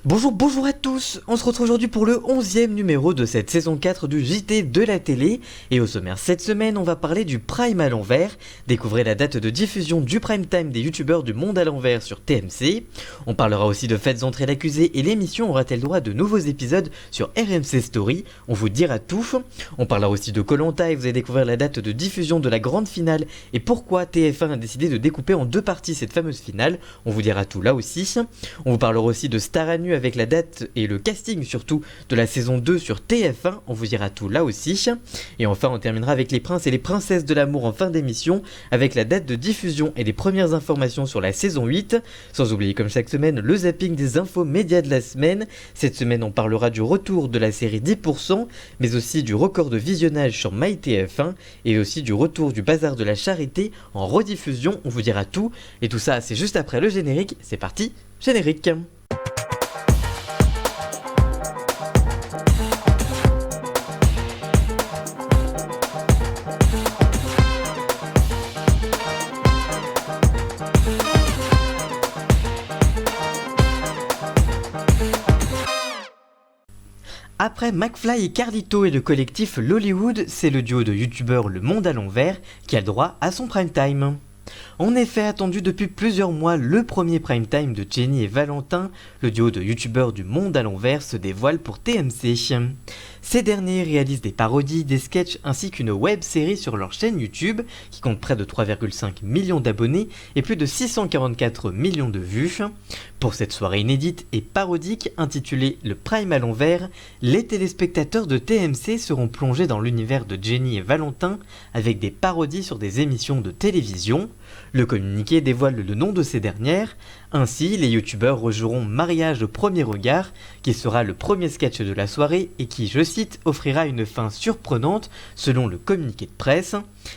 Bonjour à tous. On se retrouve aujourd'hui pour le 11e numéro de cette saison 4 du JT de la télé. Et au sommaire cette semaine, on va parler du Prime à l'envers. Découvrez la date de diffusion du Prime Time des youtubeurs du monde à l'envers sur TMC. On parlera aussi de Faites entrer l'accusé et l'émission aura-t-elle droit à de nouveaux épisodes sur RMC Story. On vous dira tout. On parlera aussi de Koh-Lanta et vous allez découvrir la date de diffusion de la grande finale et pourquoi TF1 a décidé de découper en deux parties cette fameuse finale. On vous dira tout là aussi. On vous parlera aussi de Star à nu avec la date et le casting surtout de la saison 2 sur TF1, on vous dira tout là aussi. Et enfin on terminera avec les princes et les princesses de l'amour en fin d'émission avec la date de diffusion et les premières informations sur la saison 8. Sans oublier comme chaque semaine le zapping des infos médias de la semaine. Cette semaine on parlera du retour de la série 10%, mais aussi du record de visionnage sur MyTF1 et aussi du retour du bazar de la charité en rediffusion, on vous dira tout. Et tout ça c'est juste après le générique, c'est parti, générique. Après McFly et Carlito et le collectif Lollywood, c'est le duo de youtubeurs Le Monde à l'envers qui a le droit à son prime time. En effet, attendu depuis plusieurs mois, le premier prime time de Jenny et Valentin, le duo de youtubeurs du Monde à l'envers, se dévoile pour TMC. Ces derniers réalisent des parodies, des sketchs ainsi qu'une web série sur leur chaîne YouTube qui compte près de 3,5 millions d'abonnés et plus de 644 millions de vues. Pour cette soirée inédite et parodique intitulée Le Prime à l'envers, les téléspectateurs de TMC seront plongés dans l'univers de Jenny et Valentin avec des parodies sur des émissions de télévision. Le communiqué dévoile le nom de ces dernières. Ainsi, les youtubeurs rejoueront Mariage au premier regard, qui sera le premier sketch de la soirée et qui, je cite, offrira une fin surprenante selon le communiqué de presse.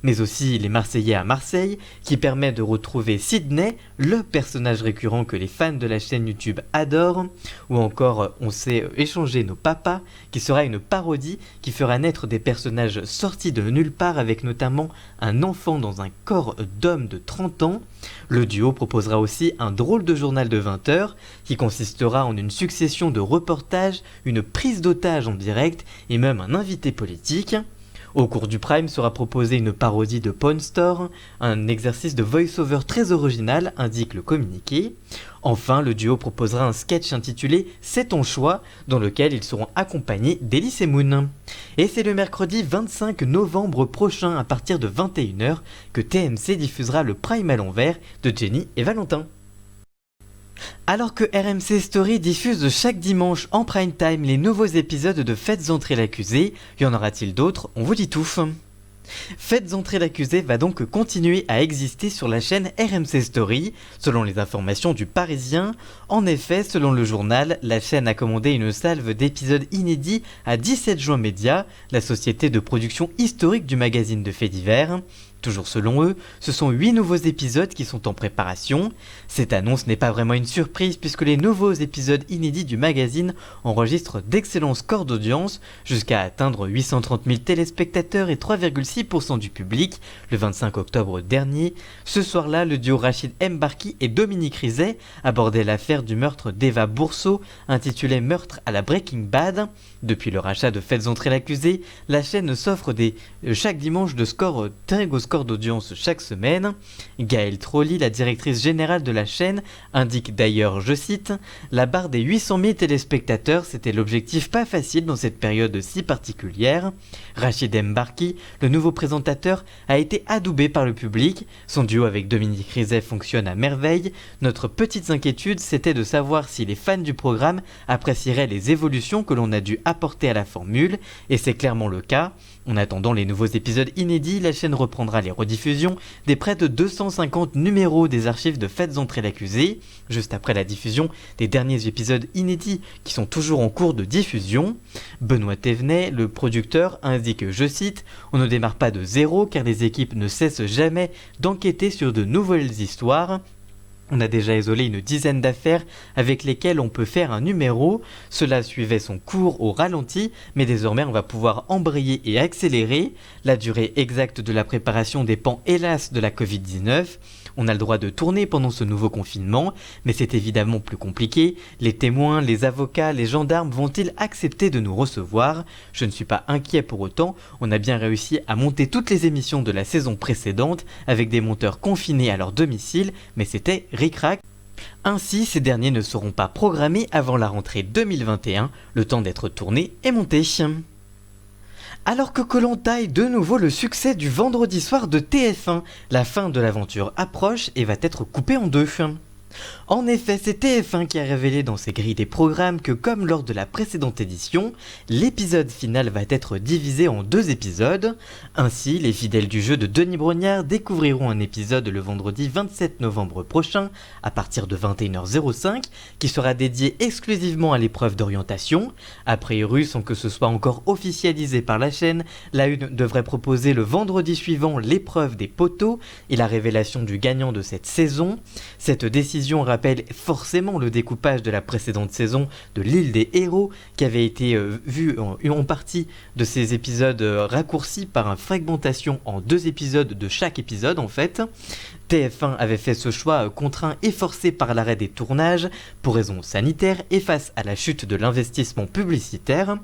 Mais aussi Les Marseillais à Marseille, qui permet de retrouver Sydney, le personnage récurrent que les fans de la chaîne YouTube adorent. Ou encore On sait échanger nos papas, qui sera une parodie qui fera naître des personnages sortis de nulle part avec notamment un enfant dans un corps d'homme de 30 ans. Le duo proposera aussi un drôle de journal de 20 heures qui consistera en une succession de reportages, une prise d'otage en direct et même un invité politique. Au cours du Prime sera proposée une parodie de Pawn Store, un exercice de voice-over très original, indique le communiqué. Enfin, le duo proposera un sketch intitulé C'est ton choix, dans lequel ils seront accompagnés d'Elise Moon. Et c'est le mercredi 25 novembre prochain à partir de 21h que TMC diffusera le Prime à l'envers de Jenny et Valentin. Alors que RMC Story diffuse chaque dimanche en prime time les nouveaux épisodes de Faites entrer l'accusé, y en aura-t-il d'autres? On vous dit tout. Faites entrer l'accusé va donc continuer à exister sur la chaîne RMC Story, selon les informations du Parisien. En effet, selon le journal, la chaîne a commandé une salve d'épisodes inédits à 17 Juin Média, la société de production historique du magazine de faits divers. Toujours selon eux, ce sont 8 nouveaux épisodes qui sont en préparation. Cette annonce n'est pas vraiment une surprise puisque les nouveaux épisodes inédits du magazine enregistrent d'excellents scores d'audience jusqu'à atteindre 830 000 téléspectateurs et 3,6% du public le 25 octobre dernier. Ce soir-là, le duo Rachid Mbarki et Dominique Rizet abordaient l'affaire du meurtre d'Eva Bourseau intitulée Meurtre à la Breaking Bad. Depuis le rachat de Faites entrer l'accusé, la chaîne s'offre chaque dimanche de très beaux scores d'audience chaque semaine. Gaëlle Trolli, la directrice générale de la chaîne, indique d'ailleurs, je cite, « La barre des 800 000 téléspectateurs, c'était l'objectif pas facile dans cette période si particulière. Rachid Mbarki, le nouveau présentateur, a été adoubé par le public. Son duo avec Dominique Rizet fonctionne à merveille. Notre petite inquiétude, c'était de savoir si les fans du programme apprécieraient les évolutions que l'on a dû apporter à la formule, et c'est clairement le cas. En attendant les nouveaux épisodes inédits, la chaîne reprendra les rediffusions des près de 250 numéros des archives de Faites entrer l'accusé, juste après la diffusion des derniers épisodes inédits qui sont toujours en cours de diffusion. Benoît Thévenet, le producteur, indique, je cite, « On ne démarre pas de zéro car les équipes ne cessent jamais d'enquêter sur de nouvelles histoires. On a déjà isolé une dizaine d'affaires avec lesquelles on peut faire un numéro. Cela suivait son cours au ralenti, mais désormais on va pouvoir embrayer et accélérer. La durée exacte de la préparation dépend hélas de la Covid-19. On a le droit de tourner pendant ce nouveau confinement, mais c'est évidemment plus compliqué. Les témoins, les avocats, les gendarmes vont-ils accepter de nous recevoir ? Je ne suis pas inquiet pour autant, on a bien réussi à monter toutes les émissions de la saison précédente avec des monteurs confinés à leur domicile, mais c'était ric-rac. Ainsi, ces derniers ne seront pas programmés avant la rentrée 2021, le temps d'être tournés et montés. Alors que Koh-Lanta est de nouveau le succès du vendredi soir de TF1, la fin de l'aventure approche et va être coupée en deux. En effet, c'est TF1 qui a révélé dans ses grilles des programmes que, comme lors de la précédente édition, l'épisode final va être divisé en 2 épisodes. Ainsi, les fidèles du jeu de Denis Brognard découvriront un épisode le vendredi 27 novembre prochain, à partir de 21h05, qui sera dédié exclusivement à l'épreuve d'orientation. A priori, sans que ce soit encore officialisé par la chaîne, la Une devrait proposer le vendredi suivant l'épreuve des poteaux et la révélation du gagnant de cette saison. Cette décision rappelle forcément le découpage de la précédente saison de l'île des héros qui avait été vu en partie de ces épisodes raccourcis par une fragmentation en 2 épisodes de chaque épisode en fait. TF1 avait fait ce choix contraint et forcé par l'arrêt des tournages pour raisons sanitaires et face à la chute de l'investissement publicitaire.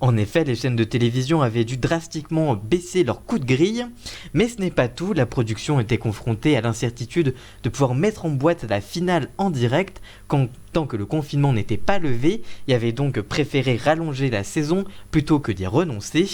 En effet, les chaînes de télévision avaient dû drastiquement baisser leur coût de grille, mais ce n'est pas tout, la production était confrontée à l'incertitude de pouvoir mettre en boîte la finale en direct tant que le confinement n'était pas levé et avait donc préféré rallonger la saison plutôt que d'y renoncer.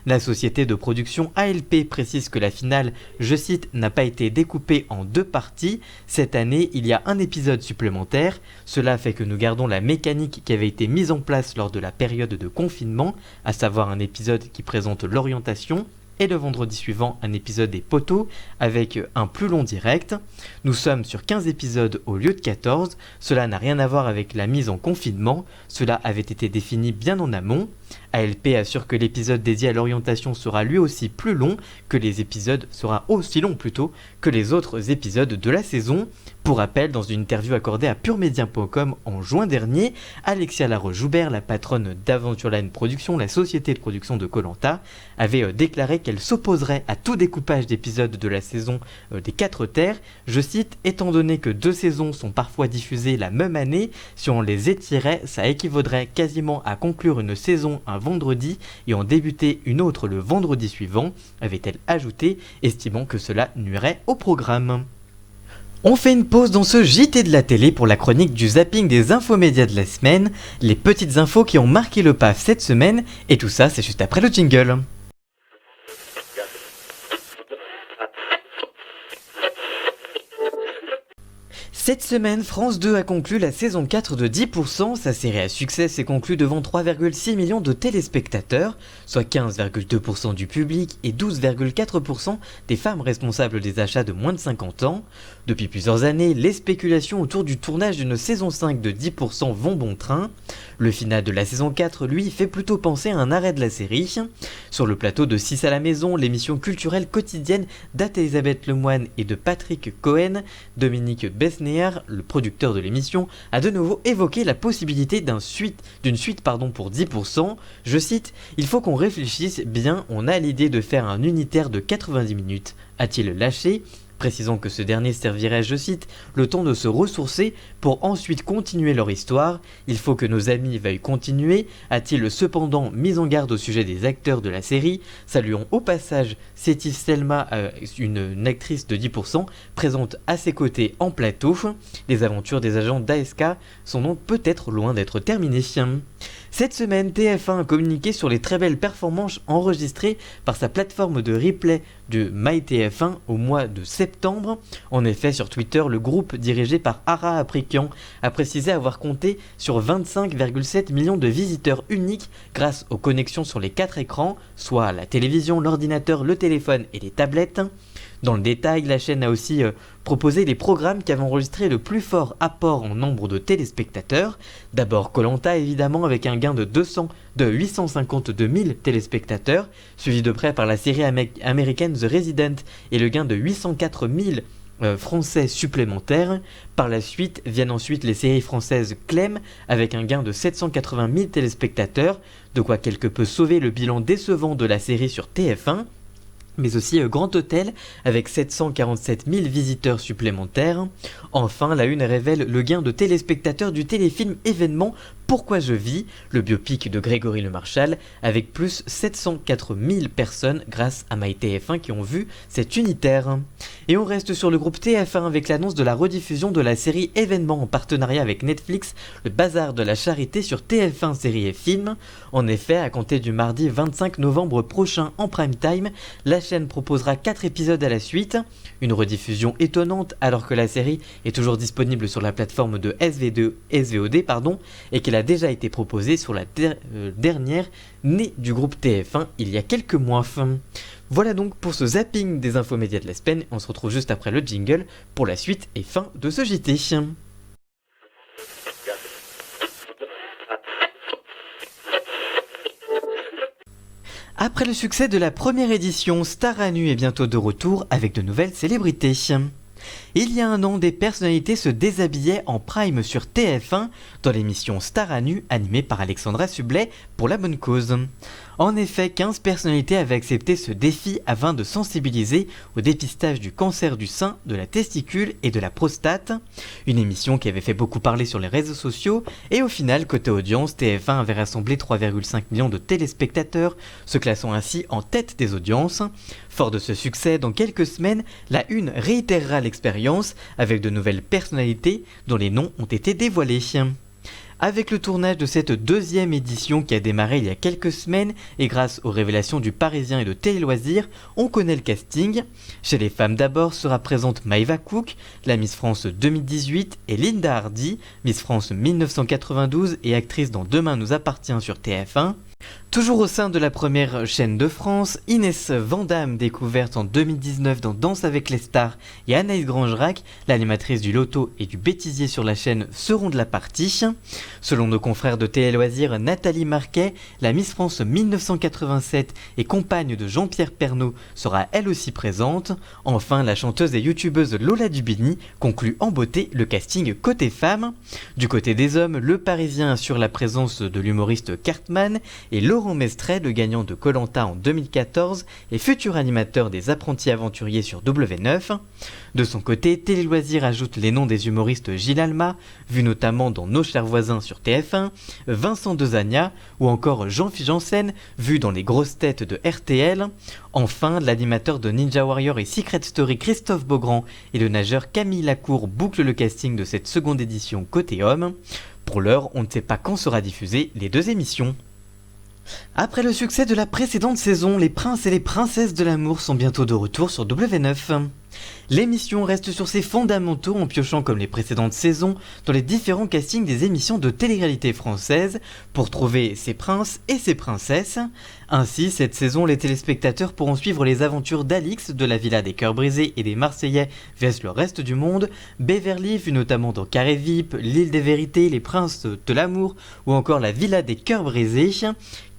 La société de production ALP précise que la finale, je cite, n'a pas été découpée en 2 parties. Cette année, il y a un épisode supplémentaire. Cela fait que nous gardons la mécanique qui avait été mise en place lors de la période de confinement, à savoir un épisode qui présente l'orientation, et le vendredi suivant un épisode des poteaux avec un plus long direct. Nous sommes sur 15 épisodes au lieu de 14, cela n'a rien à voir avec la mise en confinement, cela avait été défini bien en amont. ALP assure que l'épisode dédié à l'orientation sera lui aussi plus long que les épisodes, sera aussi long plutôt que les autres épisodes de la saison. Pour rappel, dans une interview accordée à puremedia.com en juin dernier, Alexia Laroche-Joubert, la patronne d'Aventureline Productions, la société de production de Koh-Lanta, avait déclaré qu'elle s'opposerait à tout découpage d'épisodes de la saison des 4 terres. Je cite, étant donné que 2 saisons sont parfois diffusées la même année, si on les étirait, ça équivaudrait quasiment à conclure une saison un vendredi et en débuter une autre le vendredi suivant, avait-elle ajouté, estimant que cela nuirait au programme. On fait une pause dans ce JT de la télé pour la chronique du zapping des infomédias de la semaine, les petites infos qui ont marqué le PAF cette semaine, et tout ça c'est juste après le jingle. Cette semaine, France 2 a conclu la saison 4 de 10%, sa série à succès s'est conclue devant 3,6 millions de téléspectateurs, soit 15,2% du public et 12,4% des femmes responsables des achats de moins de 50 ans. Depuis plusieurs années, les spéculations autour du tournage d'une saison 5 de 10% vont bon train. Le final de la saison 4, lui, fait plutôt penser à un arrêt de la série. Sur le plateau de 6 à la maison, l'émission culturelle quotidienne d'Anne-Elisabeth Lemoine et de Patrick Cohen, Dominique Besnéard, le producteur de l'émission, a de nouveau évoqué la possibilité d'une suite pour 10%. Je cite, « Il faut qu'on réfléchisse bien, on a l'idée de faire un unitaire de 90 minutes », a-t-il lâché, précisant que ce dernier servirait, je cite, « le temps de se ressourcer pour ensuite continuer leur histoire. Il faut que nos amis veuillent continuer », a-t-il cependant mis en garde au sujet des acteurs de la série. Saluons au passage Sétif Selma, une actrice de 10%, présente à ses côtés en plateau. Les aventures des agents d'ASK sont donc peut-être loin d'être terminées. Cette semaine, TF1 a communiqué sur les très belles performances enregistrées par sa plateforme de replay de MyTF1 au mois de septembre. En effet, sur Twitter, le groupe dirigé par Ara Aprikian a précisé avoir compté sur 25,7 millions de visiteurs uniques grâce aux connexions sur les 4 écrans, soit la télévision, l'ordinateur, le téléphone et les tablettes. Dans le détail, la chaîne a aussi proposé les programmes qui avaient enregistré le plus fort apport en nombre de téléspectateurs. D'abord Koh-Lanta évidemment avec un gain de 852 000 téléspectateurs, suivi de près par la série américaine The Resident et le gain de 804 000 français supplémentaires. Par la suite viennent ensuite les séries françaises Clem avec un gain de 780 000 téléspectateurs, de quoi quelque peu sauver le bilan décevant de la série sur TF1. mais aussi Grand Hôtel avec 747 000 visiteurs supplémentaires. Enfin, la une révèle le gain de téléspectateurs du téléfilm événement Pourquoi je vis, le biopic de Grégory Le Marchal, avec plus 704 000 personnes grâce à MyTF1 qui ont vu cet unitaire. Et on reste sur le groupe TF1 avec l'annonce de la rediffusion de la série événement en partenariat avec Netflix, le Bazar de la Charité sur TF1 séries et films. En effet, à compter du mardi 25 novembre prochain en prime time, la chaîne proposera 4 épisodes à la suite, une rediffusion étonnante alors que la série est toujours disponible sur la plateforme de SVOD et qu'elle a déjà été proposée sur la dernière née du groupe TF1 il y a quelques mois. Voilà donc pour ce zapping des infos médias de la semaine, on se retrouve juste après le jingle pour la suite et fin de ce JT. Après le succès de la première édition, Star à nu est bientôt de retour avec de nouvelles célébrités. Il y a un an, des personnalités se déshabillaient en prime sur TF1 dans l'émission Star à nu animée par Alexandra Sublet pour la bonne cause. En effet, 15 personnalités avaient accepté ce défi afin de sensibiliser au dépistage du cancer du sein, de la testicule et de la prostate. Une émission qui avait fait beaucoup parler sur les réseaux sociaux et au final, côté audience, TF1 avait rassemblé 3,5 millions de téléspectateurs, se classant ainsi en tête des audiences. Fort de ce succès, dans quelques semaines, la Une réitérera l'expérience avec de nouvelles personnalités dont les noms ont été dévoilés. Avec le tournage de cette deuxième édition qui a démarré il y a quelques semaines et grâce aux révélations du Parisien et de Télé Loisirs, on connaît le casting. Chez les femmes d'abord sera présente Maëva Cook, la Miss France 2018, et Linda Hardy, Miss France 1992 et actrice dans Demain nous appartient sur TF1. Toujours au sein de la première chaîne de France, Inès Vandamme, découverte en 2019 dans Danse avec les stars, et Anaïs Grangerac, l'animatrice du Loto et du Bêtisier sur la chaîne, seront de la partie. Selon nos confrères de Télé Loisirs, Nathalie Marquet, la Miss France 1987 et compagne de Jean-Pierre Pernaut, sera elle aussi présente. Enfin, la chanteuse et youtubeuse Lola Dubini conclut en beauté le casting côté femmes. Du côté des hommes, le Parisien assure la présence de l'humoriste Cartman et Laurent Mestret, le gagnant de Koh-Lanta en 2014 et futur animateur des Apprentis Aventuriers sur W9. De son côté, Télé Loisirs ajoute les noms des humoristes Gilles Alma, vu notamment dans Nos chers voisins sur TF1, Vincent Dezania ou encore Jean-Philippe Janssen, vu dans Les grosses têtes de RTL. Enfin, l'animateur de Ninja Warrior et Secret Story Christophe Beaugrand et le nageur Camille Lacour bouclent le casting de cette seconde édition côté homme. Pour l'heure, on ne sait pas quand sera diffusée les deux émissions. Après le succès de la précédente saison, les princes et les princesses de l'amour sont bientôt de retour sur W9. L'émission reste sur ses fondamentaux en piochant comme les précédentes saisons dans les différents castings des émissions de télé-réalité françaises pour trouver ses princes et ses princesses. Ainsi, cette saison, les téléspectateurs pourront suivre les aventures d'Alix de la Villa des Cœurs Brisés et des Marseillais vs le reste du monde, Beverly, vu notamment dans Carré VIP, L'Île des Vérités, Les Princes de l'amour ou encore la Villa des Cœurs Brisés,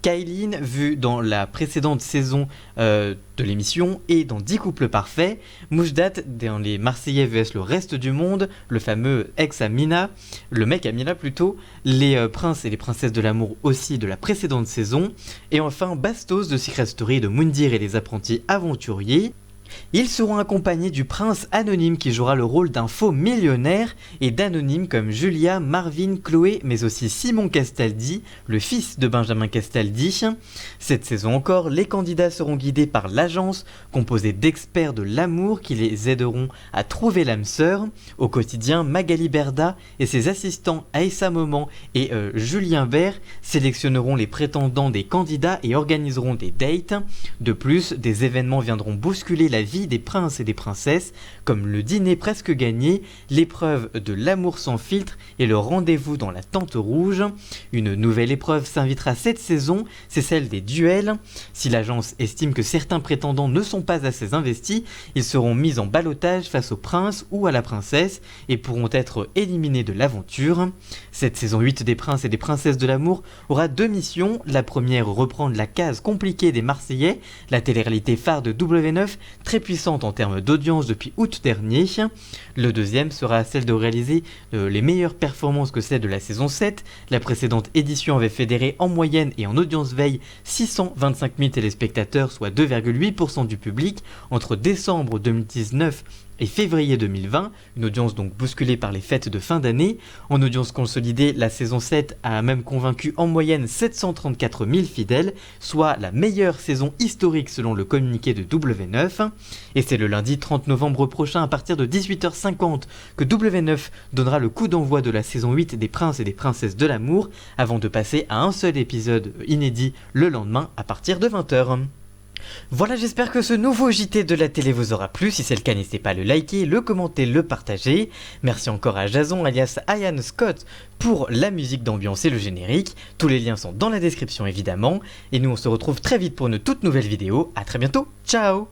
Kailine, vue dans la précédente saison de l'émission et dans 10 couples parfaits, Moujdat dans les Marseillais vs le reste du monde, le fameux ex Amina, le mec Amina plutôt, les princes et les princesses de l'amour aussi de la précédente saison, et enfin Bastos de Secret Story de Moundir et les apprentis aventuriers. Ils seront accompagnés du prince anonyme qui jouera le rôle d'un faux millionnaire et d'anonymes comme Julia, Marvin, Chloé, mais aussi Simon Castaldi, le fils de Benjamin Castaldi. Cette saison encore, les candidats seront guidés par l'agence, composée d'experts de l'amour qui les aideront à trouver l'âme sœur. Au quotidien, Magali Berda et ses assistants Aïssa Moment et Julien Bert sélectionneront les prétendants des candidats et organiseront des dates. De plus, des événements viendront bousculer la vie des princes et des princesses, comme le dîner presque gagné, l'épreuve de l'amour sans filtre et le rendez-vous dans la tente rouge. Une nouvelle épreuve s'invitera cette saison, c'est celle des duels. Si l'agence estime que certains prétendants ne sont pas assez investis, ils seront mis en ballottage face au prince ou à la princesse et pourront être éliminés de l'aventure. Cette saison 8 des princes et des princesses de l'amour aura 2 missions. La première, reprendre la case compliquée des Marseillais, la télé-réalité phare de W9 très puissante en termes d'audience depuis août dernier. Le deuxième sera celle de réaliser les meilleures performances que celles de la saison 7. La précédente édition avait fédéré en moyenne et en audience veille 625 000 téléspectateurs, soit 2,8% du public, entre décembre 2019 et février 2020, une audience donc bousculée par les fêtes de fin d'année. En audience consolidée, la saison 7 a même convaincu en moyenne 734 000 fidèles, soit la meilleure saison historique selon le communiqué de W9. Et c'est le lundi 30 novembre prochain à partir de 18h50 que W9 donnera le coup d'envoi de la saison 8 des Princes et des Princesses de l'amour, avant de passer à un seul épisode inédit le lendemain à partir de 20h. Voilà, j'espère que ce nouveau JT de la télé vous aura plu. Si c'est le cas, n'hésitez pas à le liker, le commenter, le partager. Merci encore à Jason alias Ian Scott pour la musique d'ambiance et le générique. Tous les liens sont dans la description évidemment. Et nous on se retrouve très vite pour une toute nouvelle vidéo. A très bientôt, ciao.